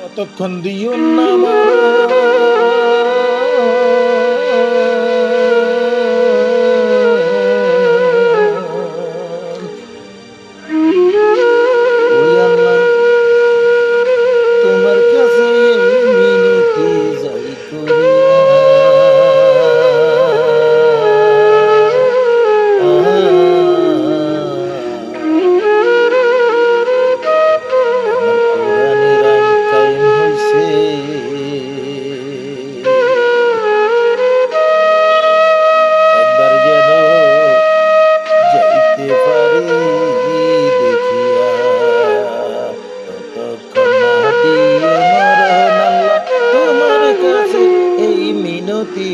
কতক্ষণ দিও না মরণ, ওই আল্লাহ তোমার কাছে মিনতি যাই করিয়া। তোমার কোরআনের আইন কায়েম হইছে, একবার যেন যাইতে পারি দেখিয়া। ততক্ষণ না দিও মরণ, আল্লাহ তোমার কাছে এই মিনতি